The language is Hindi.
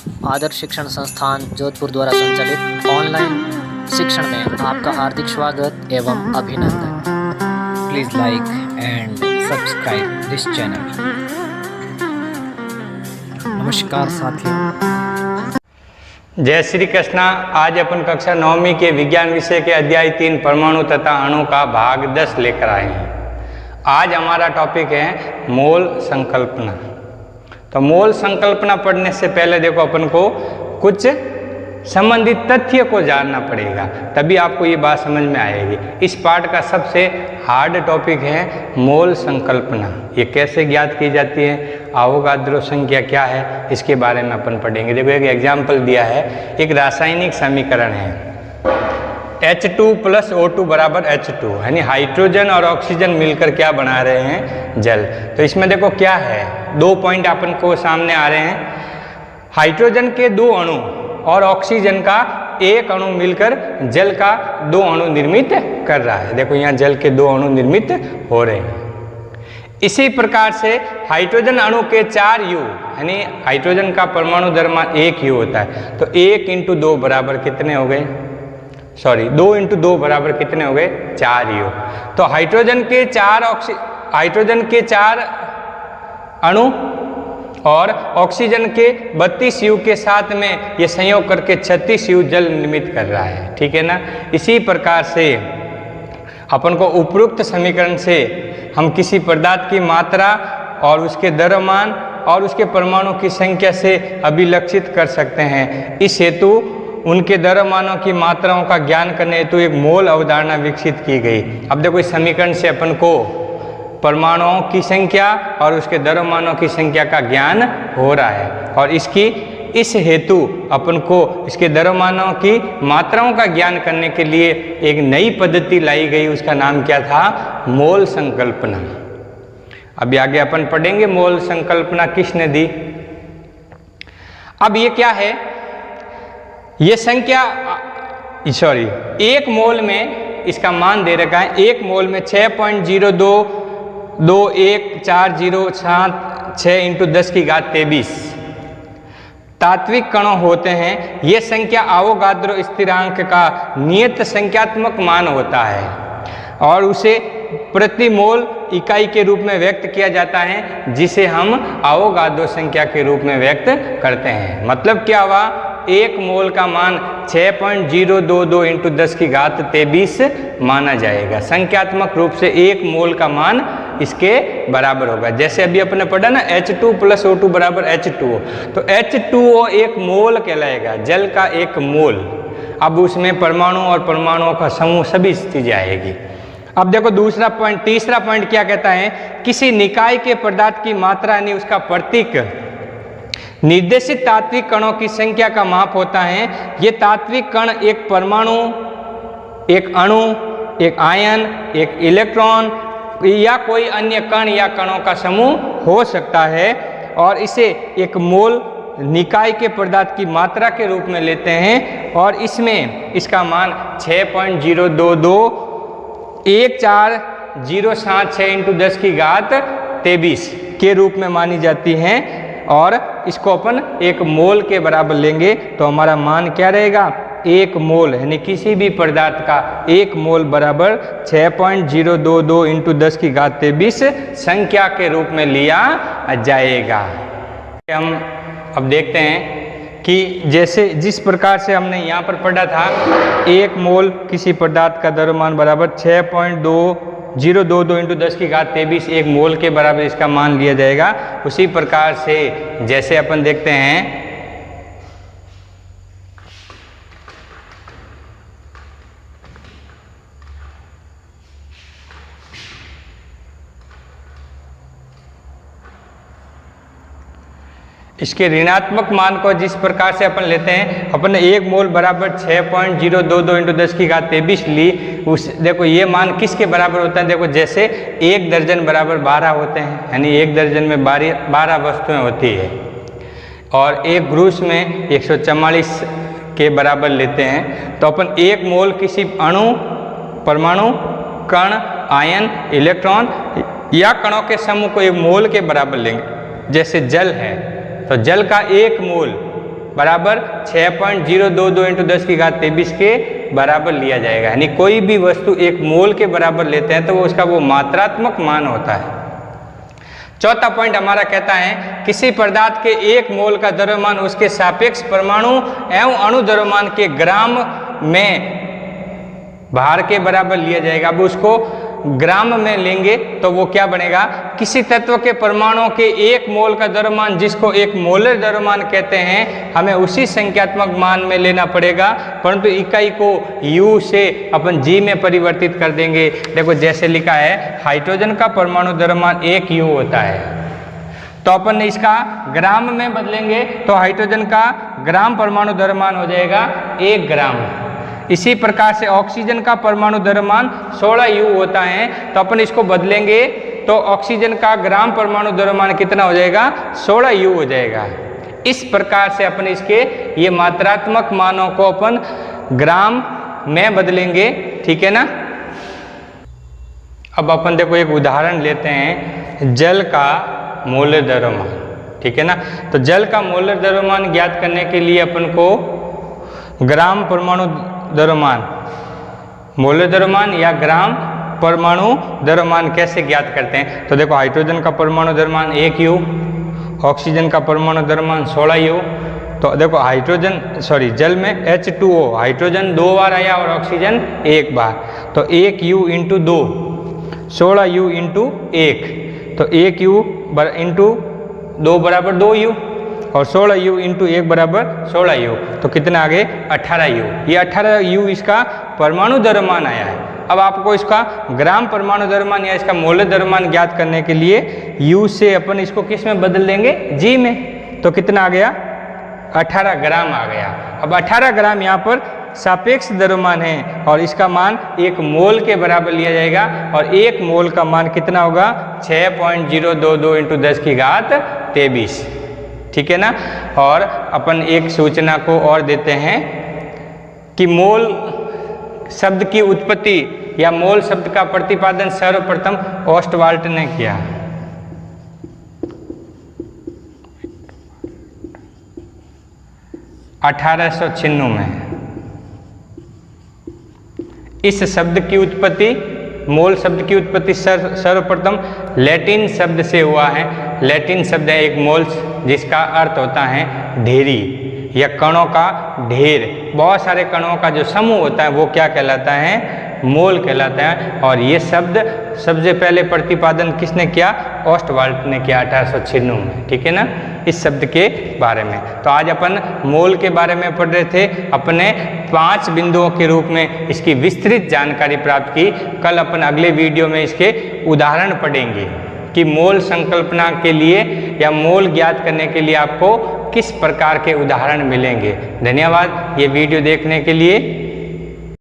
आदर्श शिक्षण संस्थान जोधपुर द्वारा संचालित ऑनलाइन शिक्षण में आपका हार्दिक स्वागत एवं अभिनंदन। Please like and subscribe this channel. नमस्कार साथियों। जय श्री कृष्ण। आज अपन कक्षा 9वीं के विज्ञान विषय के अध्याय 3 परमाणु तथा अणु का भाग 10 लेकर आए हैं। आज हमारा टॉपिक है मोल संकल्पना। तो मोल संकल्पना पढ़ने से पहले देखो अपन को कुछ संबंधित तथ्य को जानना पड़ेगा, तभी आपको ये बात समझ में आएगी। इस पाठ का सबसे हार्ड टॉपिक है मोल संकल्पना। ये कैसे ज्ञात की जाती है, अवोगाद्रो संख्या क्या है, इसके बारे में अपन पढ़ेंगे। देखो एक एग्जाम्पल दिया है, एक रासायनिक समीकरण है H2 + O2 = H2, यानी हाइड्रोजन और ऑक्सीजन मिलकर क्या बना रहे हैं, जल। तो इसमें देखो क्या है, 2 पॉइंट अपन को सामने आ रहे हैं। हाइड्रोजन के 2 अणु और ऑक्सीजन का 1 अणु मिलकर जल का 2 अणु निर्मित कर रहा है। देखो यहाँ जल के 2 अणु निर्मित हो रहे हैं। इसी प्रकार से हाइड्रोजन अणु के 4 U, यानी हाइड्रोजन का परमाणु द्रव्यमान 1 U होता है, तो 1 × 2 बराबर कितने हो गए, 2 × 2 बराबर कितने हो गए, 4 U। तो हाइड्रोजन के 4 अणु और ऑक्सीजन के 32 U के साथ में ये संयोग करके 36 U जल निर्मित कर रहा है, ठीक है ना। इसी प्रकार से अपन को उपरोक्त समीकरण से हम किसी पदार्थ की मात्रा और उसके द्रव्यमान और उसके परमाणु की संख्या से अभिलक्षित कर सकते हैं। इस हेतु उनके द्रव्यमानों की मात्राओं का ज्ञान करने हेतु एक मोल अवधारणा विकसित की गई। अब देखो इस समीकरण से अपन को परमाणुओं की संख्या और उसके द्रव्यमानों की संख्या का ज्ञान हो रहा है, और इस हेतु अपन को इसके द्रव्यमानों की मात्राओं का ज्ञान करने के लिए एक नई पद्धति लाई गई। उसका नाम क्या था, मोल संकल्पना। अभी आगे अपन पढ़ेंगे मोल संकल्पना किसने दी। अब ये क्या है, ये संख्या 1 मोल में इसका मान दे रखा है। 1 मोल में 6.02214076 × 10⁻23 तात्विक कणों होते हैं। ये संख्या अवोगाद्रो स्थिरांक का नियत संख्यात्मक मान होता है और उसे प्रति मोल इकाई के रूप में व्यक्त किया जाता है, जिसे हम अवोगाद्रो संख्या के रूप में व्यक्त करते हैं। मतलब क्या हुआ, 1 मोल का मान 6.022 × 10⁻23 माना जाएगा। संख्यात्मक रूप से 1 मोल का मान इसके बराबर होगा। जैसे अभी अपने पढ़ा ना, H2 + O2 = H2O, तो H2O 1 मोल कहलाएगा, जल का 1 मोल। अब उसमें परमाणु और परमाणुओं का समूह सभी चीजें आएगी। अब देखो तीसरा पॉइंट क्या कहता है, किसी निकाय के पदार्थ की मात्रा यानी उसका प्रतीक निर्देशित तात्विक कणों की संख्या का माप होता है। ये तात्विक कण एक परमाणु, एक अणु, एक आयन, एक इलेक्ट्रॉन या कोई अन्य कण या कणों का समूह हो सकता है, और इसे एक मोल निकाय के पदार्थ की मात्रा के रूप में लेते हैं, और इसमें इसका मान 6.0221407 × 10⁻23 के रूप में मानी जाती हैं, और इसको अपन 1 मोल के बराबर लेंगे तो हमारा मान क्या रहेगा, 1 मोल, यानी किसी भी पदार्थ का 1 मोल बराबर 6.022 × 10⁻23 संख्या के रूप में लिया जाएगा। हम अब देखते हैं कि जैसे जिस प्रकार से हमने यहाँ पर पढ़ा था, 1 मोल किसी पदार्थ का द्रव्यमान बराबर 6.022 × 10⁻23 1 मोल के बराबर इसका मान लिया जाएगा। उसी प्रकार से जैसे अपन देखते हैं इसके ऋणात्मक मान को जिस प्रकार से अपन लेते हैं, अपन 1 मोल बराबर 6.022 × 10⁻23 ली। उस देखो ये मान किसके बराबर होता है, देखो जैसे 1 दर्जन बराबर 12 होते हैं, यानी 1 दर्जन में 12 वस्तुएं होती है, और 1 ग्रूस में 144 के बराबर लेते हैं। तो अपन 1 मोल किसी अणु, परमाणु, कण, आयन, इलेक्ट्रॉन या कणों के समूह को 1 मोल के बराबर लेंगे। जैसे जल है तो जल का 1 मोल बराबर 6.022 इंटू 10 की घात 23 के बराबर लिया जाएगा। यानी कोई भी वस्तु एक मोल के बराबर लेते हैं तो वो उसका वो मात्रात्मक मान होता है। चौथा पॉइंट हमारा कहता है किसी पदार्थ के एक मोल का द्रव्यमान उसके सापेक्ष परमाणु एवं अणु द्रव्यमान के ग्राम में भार के बराबर लिया जाएगा। अब उसको ग्राम में लेंगे तो वो क्या बनेगा, किसी तत्व के परमाणुओं के एक मोल का द्रव्यमान जिसको एक मोलर द्रव्यमान कहते हैं, हमें उसी संख्यात्मक मान में लेना पड़ेगा, परंतु इकाई को U से अपन G में परिवर्तित कर देंगे। देखो जैसे लिखा है हाइड्रोजन का परमाणु द्रव्यमान 1 U होता है, तो अपन इसका ग्राम में बदलेंगे तो हाइड्रोजन का ग्राम परमाणु द्रव्यमान हो जाएगा 1 ग्राम। इसी प्रकार से ऑक्सीजन का परमाणु द्रव्यमान 16 U होता है, तो अपन इसको बदलेंगे तो ऑक्सीजन का ग्राम परमाणु द्रव्यमान कितना हो जाएगा, 16 U हो जाएगा। इस प्रकार से अपन इसके ये मात्रात्मक मानों को अपन ग्राम में बदलेंगे, ठीक है ना। अब अपन देखो एक उदाहरण लेते हैं, जल का मोलर द्रव्यमान, ठीक है ना। तो जल का मोलर द्रव्यमान ज्ञात करने के लिए अपन को ग्राम परमाणु द्रव्यमान, मोलर द्रव्यमान या ग्राम परमाणु द्रव्यमान कैसे ज्ञात करते हैं। तो देखो हाइड्रोजन का परमाणु द्रव्यमान 1 U, ऑक्सीजन का परमाणु द्रव्यमान 16 U। तो देखो जल में H2O, हाइड्रोजन 2 बार आया और ऑक्सीजन 1 बार, तो 1 U इंटू 2, 16 U इंटू 1, तो 1 U इंटू 2 बराबर 2 U और 16 U इंटू 1 बराबर 16 U, तो कितना आ गए 18 U। ये 18 U इसका परमाणु द्रव्यमान आया है। अब आपको इसका ग्राम परमाणु द्रव्यमान या इसका मोलर द्रव्यमान ज्ञात करने के लिए U से अपन इसको किस में बदल देंगे, G में, तो कितना आ गया 18 ग्राम आ गया। अब 18 ग्राम यहाँ पर सापेक्ष द्रव्यमान है और इसका मान 1 मोल के बराबर लिया जाएगा और 1 मोल का मान कितना होगा 6.022 इंटू 10 की घात 23, ठीक है ना। और अपन एक सूचना को और देते हैं कि मोल शब्द की उत्पत्ति या मोल शब्द का प्रतिपादन सर्वप्रथम ओस्टवाल्ट ने किया। (1896) में। इस शब्द की उत्पत्ति, मोल शब्द की उत्पत्ति सर्वप्रथम लैटिन शब्द से हुआ है। लैटिन शब्द है एक मोल्स, जिसका अर्थ होता है ढेरी या कणों का ढेर। बहुत सारे कणों का जो समूह होता है वो क्या कहलाता है, मोल कहलाता है। और ये शब्द सबसे पहले प्रतिपादन किसने किया, ओस्टवाल्ट ने किया 1896 में, ठीक है ना, इस शब्द के बारे में। तो आज अपन मोल के बारे में पढ़ रहे थे, अपने 5 बिंदुओं के रूप में इसकी विस्तृत जानकारी प्राप्त की। कल अपन अगले वीडियो में इसके उदाहरण पढ़ेंगे कि मोल संकल्पना के लिए या मोल ज्ञात करने के लिए आपको किस प्रकार के उदाहरण मिलेंगे। धन्यवाद ये वीडियो देखने के लिए।